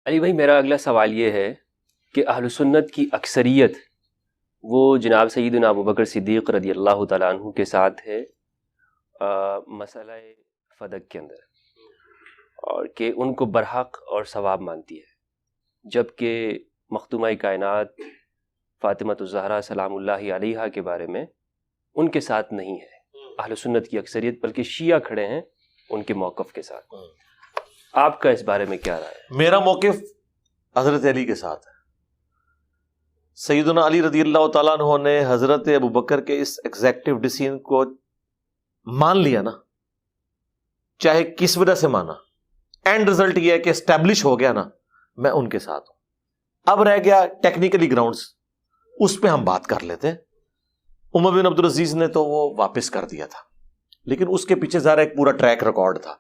علی بھائی، میرا اگلا سوال یہ ہے کہ اہل سنت کی اکثریت وہ جناب سیدنا ابوبکر صدیق رضی اللہ تعالیٰ عنہ کے ساتھ ہے مسئلہ فدق کے اندر، اور کہ ان کو برحق اور ثواب مانتی ہے، جبکہ مختومہ کائنات فاطمہ الزہرا سلام اللہ علیہا کے بارے میں ان کے ساتھ نہیں ہے اہل سنت کی اکثریت، بلکہ شیعہ کھڑے ہیں ان کے موقف کے ساتھ۔ آپ کا اس بارے میں کیا رائے ہے؟ میرا موقف حضرت علی کے ساتھ ہے۔ سیدنا علی رضی اللہ تعالیٰ عنہ نے حضرت ابوبکر کے اس ایگزیکٹو ڈیسیژن کو مان لیا نا، چاہے کس وجہ سے مانا، اینڈ رزلٹ یہ ہے کہ اسٹیبلش ہو گیا نا، میں ان کے ساتھ ہوں۔ اب رہ گیا ٹیکنیکلی گراؤنڈز، اس پہ ہم بات کر لیتے ہیں۔ عمر بن عبدالعزیز نے تو وہ واپس کر دیا تھا، لیکن اس کے پیچھے ذرا ایک پورا ٹریک ریکارڈ تھا۔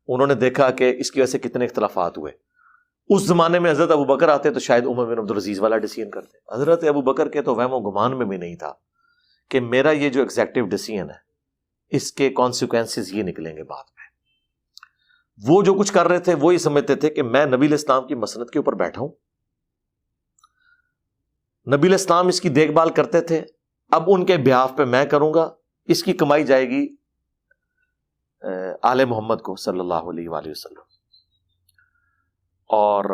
انہوں نے دیکھا کہ اس کی وجہ سے کتنے اختلافات ہوئے۔ اس زمانے میں حضرت ابوبکر آتے تو شاید عمر بن عبدالعزیز والا ڈیسیژن کرتے۔ حضرت ابوبکر کے تو وہم و گمان میں بھی نہیں تھا کہ میرا یہ جو ایگزیکٹو ڈیسیژن ہے اس کے کانسیکوینسز یہ نکلیں گے بعد میں۔ وہ جو کچھ کر رہے تھے وہ یہ سمجھتے تھے کہ میں نبی الاسلام کی مسند کے اوپر بیٹھا ہوں، نبی الاسلام اس کی دیکھ بھال کرتے تھے، اب ان کے بیہاف پہ میں کروں گا، اس کی کمائی جائے گی آل محمد کو صلی اللہ علیہ وآلہ وسلم۔ اور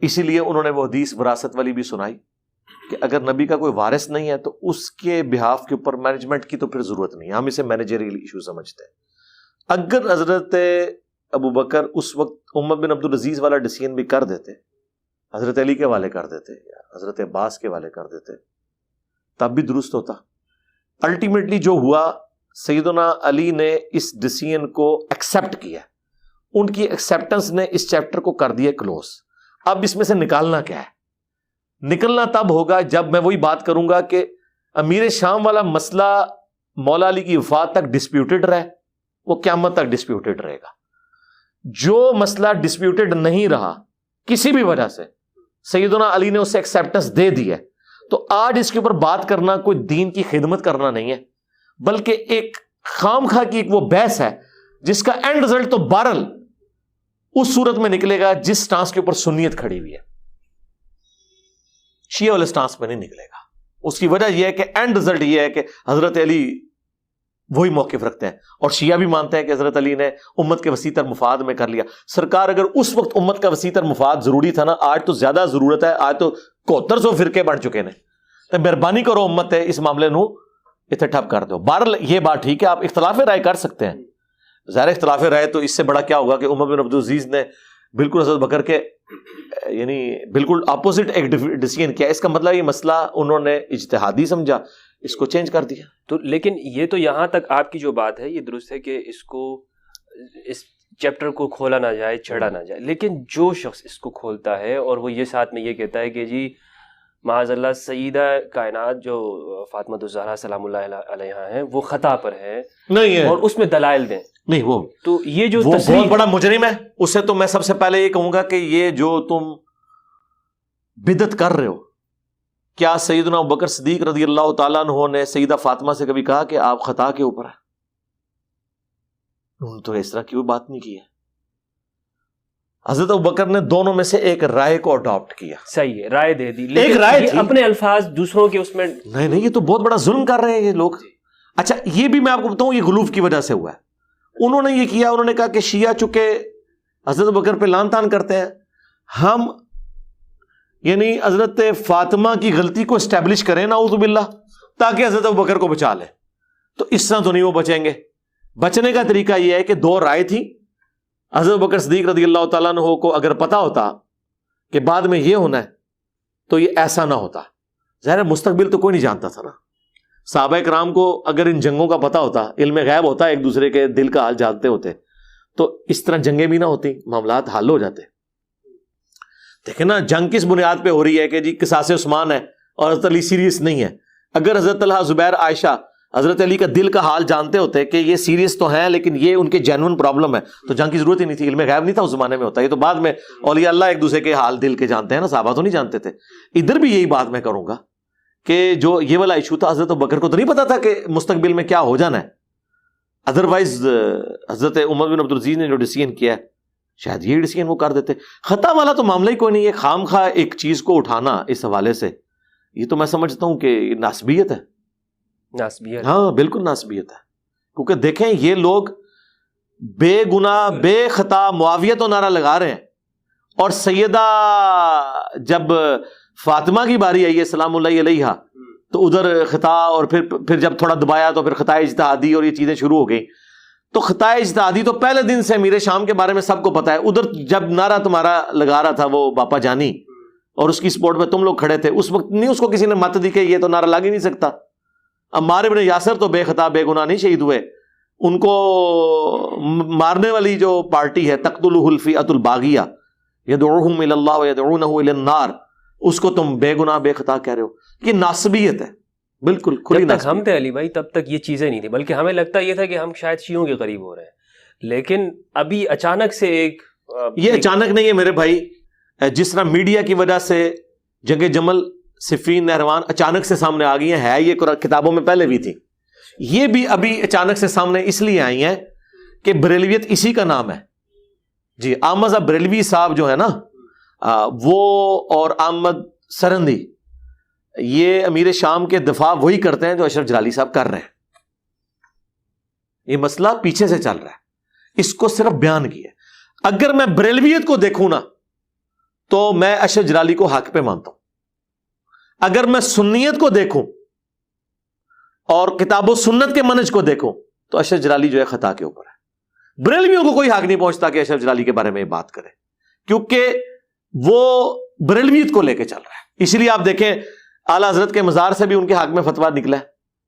اسی لیے انہوں نے وہ حدیث وراثت والی بھی سنائی کہ اگر نبی کا کوئی وارث نہیں ہے تو اس کے بہاف کے اوپر مینجمنٹ کی تو پھر ضرورت نہیں، ہم اسے مینیجریل ایشو سمجھتے ہیں۔ اگر حضرت ابوبکر اس وقت عمر بن عبدالعزیز والا ڈیسیژن بھی کر دیتے، حضرت علی کے والے کر دیتے یا حضرت عباس کے والے کر دیتے، تب بھی درست ہوتا۔ الٹیمیٹلی جو ہوا، سیدنا علی نے اس ڈیسیژن کو ایکسیپٹ کیا، ان کی ایکسیپٹنس نے اس چیپٹر کو کر دیا کلوز۔ اب اس میں سے نکالنا کیا ہے؟ نکلنا تب ہوگا جب میں وہی بات کروں گا کہ امیر شام والا مسئلہ مولا علی کی وفات تک ڈسپیوٹڈ رہے، وہ قیامت تک ڈسپیوٹڈ رہے گا۔ جو مسئلہ ڈسپیوٹڈ نہیں رہا کسی بھی وجہ سے، سیدنا علی نے اسے ایکسیپٹنس دے دی ہے، تو آج اس کے اوپر بات کرنا کوئی دین کی خدمت کرنا نہیں ہے، بلکہ ایک خام خواہ کی ایک وہ بحث ہے جس کا اینڈ رزلٹ تو بہرحال اس صورت میں نکلے گا جس سٹانس کے اوپر سنیت کھڑی ہوئی ہے، شیعہ والے سٹانس میں نہیں نکلے گا۔ اس کی وجہ یہ ہے کہ اینڈ رزلٹ یہ ہے کہ حضرت علی وہی موقف رکھتے ہیں، اور شیعہ بھی مانتے ہیں کہ حضرت علی نے امت کے وسیع تر مفاد میں کر لیا۔ سرکار اگر اس وقت امت کا وسیع تر مفاد ضروری تھا نا، آج تو زیادہ ضرورت ہے، آج تو 7100 فرقے بن چکے ہیں، تو مہربانی کرو امت ہے اس معاملے نو اتنے ٹھپ کر دو۔ بہرحال یہ بات ٹھیک ہے، آپ اختلاف رائے کر سکتے ہیں، ظاہر اختلاف رائے تو اس سے بڑا کیا ہوگا کہ عمر بن عبدالعزیز نے بالکل حضرت بکر کے یعنی بالکل اپوزٹ ایک ڈیسیژن کیا۔ اس کا مطلب یہ مسئلہ انہوں نے اجتہادی سمجھا، اس کو چینج کر دیا۔ تو لیکن یہ تو یہاں تک آپ کی جو بات ہے یہ درست ہے کہ اس چیپٹر کو کھولا نہ جائے، چھڑا نہ جائے، لیکن جو شخص اس کو کھولتا ہے اور وہ یہ ساتھ میں یہ کہتا ہے کہ جی معاذ اللہ سیدہ کائنات جو فاطمہ الزہرا سلام اللہ علیہا ہیں وہ خطا پر ہے، نہیں ہے، اور اس میں دلائل دیں، نہیں وہ تو یہ جو بہت بڑا مجرم ہے۔ اسے تو میں سب سے پہلے یہ کہوں گا کہ یہ جو تم بدعت کر رہے ہو، کیا سیدنا ابوبکر صدیق رضی اللہ تعالیٰ عنہ نے سیدہ فاطمہ سے کبھی کہا کہ آپ خطا کے اوپر ہیں؟ انہوں نے تو اس طرح کی کوئی بات نہیں کی ہے۔ حضرت ابوبکر نے دونوں میں سے ایک رائے کو اڈاپٹ کیا، صحیح ہے، رائے دے دی، ایک رائے تھی، اپنے الفاظ دوسروں کے اس میں نہیں، یہ تو بہت بڑا ظلم کر رہے ہیں یہ لوگ۔ اچھا یہ بھی میں آپ کو بتاؤں، یہ غلوف کی وجہ سے ہوا ہے۔ انہوں نے یہ کیا، انہوں نے کہا کہ شیعہ چونکہ حضرت ابوبکر پہ لعن طعن کرتے ہیں، ہم یعنی حضرت فاطمہ کی غلطی کو اسٹیبلش کریں نعوذ باللہ، تاکہ حضرت ابوبکر کو بچا لیں۔ تو اس طرح تو نہیں وہ بچیں گے۔ بچنے کا طریقہ یہ ہے کہ دو رائے تھی، حضرت ابوبکر صدیق رضی اللہ تعالیٰ عنہ کو اگر پتا ہوتا کہ بعد میں یہ ہونا ہے تو یہ ایسا نہ ہوتا۔ ظاہر مستقبل تو کوئی نہیں جانتا تھا نا، صحابہ کرام کو اگر ان جنگوں کا پتا ہوتا، علم غیب ہوتا، ایک دوسرے کے دل کا حال جانتے ہوتے، تو اس طرح جنگیں بھی نہ ہوتی، معاملات حل ہو جاتے۔ دیکھیں نا جنگ کس بنیاد پہ ہو رہی ہے کہ جی قصاص عثمان ہے اور حضرت علی سیریس نہیں ہے۔ اگر حضرت طلحہ زبیر عائشہ حضرت علی کا دل کا حال جانتے ہوتے کہ یہ سیریس تو ہیں لیکن یہ ان کے جینون پرابلم ہے، تو جنگ کی ضرورت ہی نہیں تھی، علم غیب نہیں تھا اس زمانے میں ہوتا۔ یہ تو بعد میں اولیاء اللہ ایک دوسرے کے حال دل کے جانتے ہیں نا، صحابہ تو نہیں جانتے تھے۔ ادھر بھی یہی بات میں کروں گا کہ جو یہ والا ایشو تھا، حضرت ابوبکر کو تو نہیں پتا تھا کہ مستقبل میں کیا ہو جانا ہے۔ ادروائز حضرت عمر بن عبدالعزیز نے جو ڈیسیژن کیا ہے شاید یہ ڈیسیجن وہ کر دیتے. خطا والا تو معاملہ ہی کوئی نہیں ہے. خام خواہ ایک چیز کو اٹھانا اس حوالے سے, یہ تو میں سمجھتا ہوں کہ ناسبیت ہے. ناسبیت, ہاں بالکل ناسبیت ہے. کیونکہ دیکھیں یہ لوگ بے گناہ بے خطا معاویہ تو نعرہ لگا رہے ہیں, اور سیدہ جب فاطمہ کی باری آئی ہے سلام اللہ علیہا تو ادھر خطا, اور پھر جب تھوڑا دبایا تو پھر خطا اجتہادی اور یہ چیزیں شروع ہو گئی. تو خطا اجتہادی تو پہلے دن سے امیر شام کے بارے میں سب کو پتا ہے. ادھر جب نعرہ تمہارا لگا رہا تھا وہ باپا جانی اور اس کی سپورٹ میں تم لوگ کھڑے تھے, اس وقت نہیں اس کو کسی نے مت دی کہ یہ تو نعرہ لگ ہی نہیں سکتا. عمار بن یاسر تو بے خطا بے گناہ نہیں شہید ہوئے, ان کو مارنے والی جو پارٹی ہے تقتلہ الفئۃ الباغیہ یدعوہم الی اللہ ویدعونہ الی النار, اس کو تم بے گناہ بے خطا کہہ رہے ہو. یہ ناسبیت ہے, بالکل کھلی جب تک ہم تھے علی بھائی تب تک یہ چیزیں نہیں تھی, بلکہ ہمیں لگتا یہ تھا کہ ہم شاید شیعوں کے قریب ہو رہے ہیں. لیکن ابھی اچانک سے یہ اچانک نہیں ہے میرے بھائی. جس طرح میڈیا کی وجہ سے جنگ جمل صفین نہروان اچانک سے سامنے آ گئی ہیں, ہے یہ کتابوں میں پہلے بھی تھی, یہ بھی ابھی اچانک سے سامنے اس لیے آئی ہیں کہ بریلویت اسی کا نام ہے. جی احمد بریلوی صاحب جو ہے نا وہ اور احمد سرندی, یہ امیر شام کے دفاع وہی کرتے ہیں جو اشرف جلالی صاحب کر رہے ہیں. یہ مسئلہ پیچھے سے چل رہا ہے, اس کو صرف بیان کیا. اگر میں بریلویت کو دیکھوں نا تو میں اشرف جلالی کو حق پہ مانتا ہوں. اگر میں سنیت کو دیکھوں اور کتاب و سنت کے منہج کو دیکھوں تو اشرف جلالی جو ہے خطا کے اوپر ہے. بریلویوں کو کوئی حق نہیں پہنچتا کہ اشرف جلالی کے بارے میں بات کرے, کیونکہ وہ بریلویت کو لے کے چل رہا ہے. اسی لیے آپ دیکھیں اعلیٰ حضرت کے مزار سے بھی ان کے حق میں فتویٰ نکلا ہے.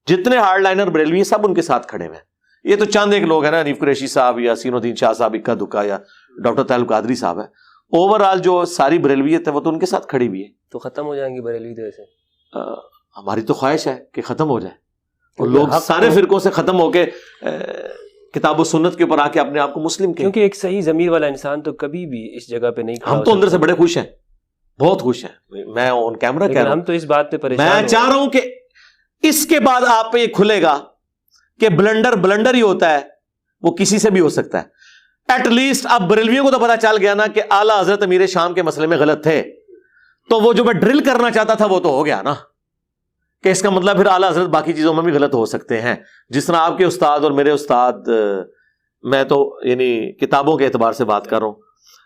جتنے ہارڈ لائنر بریلوی سب ان کے ساتھ کھڑے ہوئے ہیں. یہ تو چند ایک لوگ ہیں نا, حنیف قریشی صاحب یا سین الدین شاہ صاحب اکا دکا یا ڈاکٹر طاہر قادری صاحب ہے. اوورآل جو ساری بریلویت ہے وہ تو ان کے ساتھ کھڑی ہوئی ہے. تو ختم ہو جائیں گی بریلوی تو ایسے؟ ہماری تو خواہش ہے کہ ختم ہو جائے, اور لوگ سارے فرقوں سے ختم ہو کے کتاب و سنت کے اوپر آ کے اپنے آپ کو مسلم کے, کیونکہ ایک صحیح ضمیر والا انسان تو کبھی بھی اس جگہ پہ نہیں. ہم تو اندر سے بڑے خوش ہیں, بہت خوش ہیں. میں آن کیمرہ کہہ رہا ہوں, ہم تو اس بات پہ پریشان, میں چاہ رہا ہوں کہ اس کے بعد آپ پہ یہ کھلے گا کہ بلنڈر ہی ہوتا ہے, وہ کسی سے بھی ہو سکتا ہے. ایٹ لیسٹ اب بریلویوں کو تو پتا چل گیا نا کہ اعلیٰ حضرت امیر شام کے مسئلے میں غلط تھے, تو وہ جو میں ڈرل کرنا چاہتا تھا وہ تو ہو گیا نا, کہ اس کا مطلب پھر اعلیٰ حضرت باقی چیزوں میں بھی غلط ہو سکتے ہیں. جس طرح آپ کے استاد اور میرے استاد, میں تو یعنی کتابوں کے اعتبار سے بات کر رہا ہوں,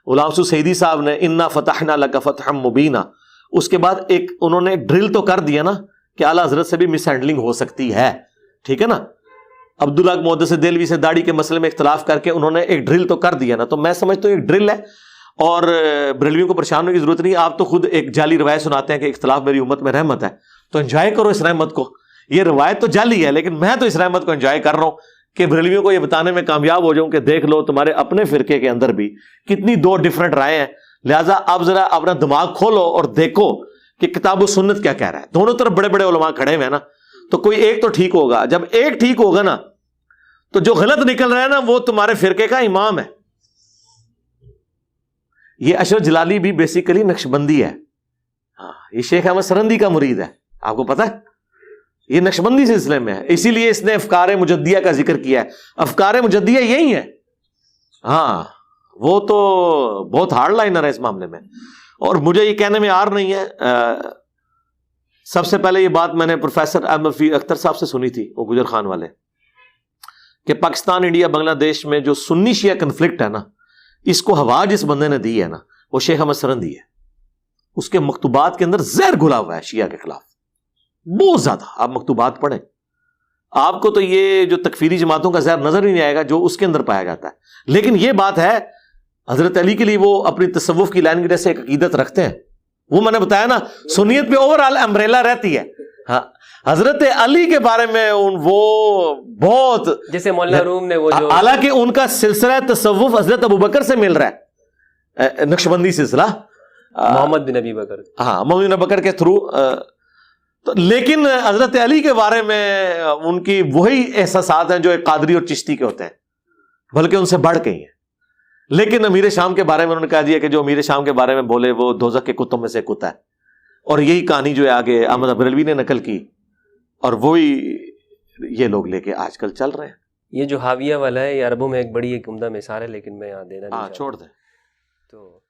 غلام حسن سیدی صاحب نے انا فتحنا لک فتحا مبینا, اس کے بعد ایک انہوں نے ڈرل تو کر دیا نا کہ اعلیٰ حضرت سے بھی مس ہینڈلنگ ہو سکتی ہے, ٹھیک ہے نا. عبداللہ محدث دہلوی سے داڑھی کے مسئلے میں اختلاف کر کے انہوں نے ایک ڈرل تو کر دیا نا, تو میں سمجھتا ہوں ایک ڈرل ہے, اور بریلویوں کو پریشان ہونے کی ضرورت نہیں. آپ تو خود ایک جعلی روایت سناتے ہیں کہ اختلاف میری امت میں رحمت ہے, تو انجوائے کرو اس رحمت کو. یہ روایت تو جعلی ہے, لیکن میں تو اس رحمت کو انجوائے کر رہا ہوں کہ بریلویوں کو یہ بتانے میں کامیاب ہو جاؤں کہ دیکھ لو تمہارے اپنے فرقے کے اندر بھی کتنی دو ڈیفرنٹ رائے ہیں. لہٰذا آپ ذرا اپنا دماغ کھولو اور دیکھو کہ کتاب و سنت کیا کہہ رہا ہے. دونوں طرف بڑے بڑے علماء کھڑے ہوئے ہیں نا, تو کوئی ایک تو ٹھیک ہوگا. جب ایک ٹھیک ہوگا نا تو جو غلط نکل رہا ہے نا وہ تمہارے فرقے کا امام ہے. یہ اشرف جلالی بھی بیسیکلی نقشبندی ہے, یہ شیخ احمد سرندی کا مرید ہے, آپ کو پتا ہے, یہ نقشبندی سلسلے میں ہے. اسی لیے اس نے افکار مجدیہ کا ذکر کیا ہے. افکار مجدیہ یہی ہے, ہاں وہ تو بہت ہارڈ لائنر ہے اس معاملے میں. اور مجھے یہ کہنے میں آر نہیں ہے, سب سے پہلے یہ بات میں نے پروفیسر احمد فی اختر صاحب سے سنی تھی, وہ گجر خان والے, کہ پاکستان انڈیا بنگلہ دیش میں جو سنی شیعہ کنفلکٹ ہے نا, اس کو ہوا جس بندے نے دی ہے نا وہ شیخ احمد سرندی ہے. اس کے مکتوبات کے اندر زہر گھلا ہوا ہے شیعہ کے خلاف بہت زیادہ. آپ مکتوبات پڑھیں, آپ کو تو یہ جو تکفیری جماعتوں کا زہر نظر ہی نہیں آئے گا جو اس کے اندر پایا جاتا ہے. لیکن یہ بات ہے حضرت علی کے لیے وہ اپنی تصوف کی لائن کی وجہ سے ایک عقیدت رکھتے ہیں. وہ میں نے بتایا نا سنیت پہ اوور آل امبریلا رہتی ہے. ہاں حضرت علی کے بارے میں وہ بہت, جیسے مولانا روم نے وہ جو, حالانکہ ان کا سلسلہ تصوف حضرت ابوبکر سے مل رہا ہے, نقشبندی سلسلہ محمد بن ابی بکر, ہاں محمد بن بکر کے تھرو, لیکن حضرت علی کے بارے میں ان کی وہی احساسات ہیں جو ایک قادری اور چشتی کے ہوتے ہیں, بلکہ ان سے بڑھ کے ہی ہیں. لیکن امیر شام کے بارے میں انہوں نے کہہ دیا کہ جو امیر شام کے بارے میں بولے وہ دوزخ کے کتوں میں سے کتا ہے. اور یہی کہانی جو ہے آگے احمد بریلوی نے نقل کی, اور وہی یہ لوگ لے کے آج کل چل رہے ہیں. یہ جو حاویہ والا ہے یہ عربوں میں ایک بڑی ایک عمدہ مثال ہے, لیکن میں یہاں دینا نہیں چاہتا. چھوڑ دیں. تو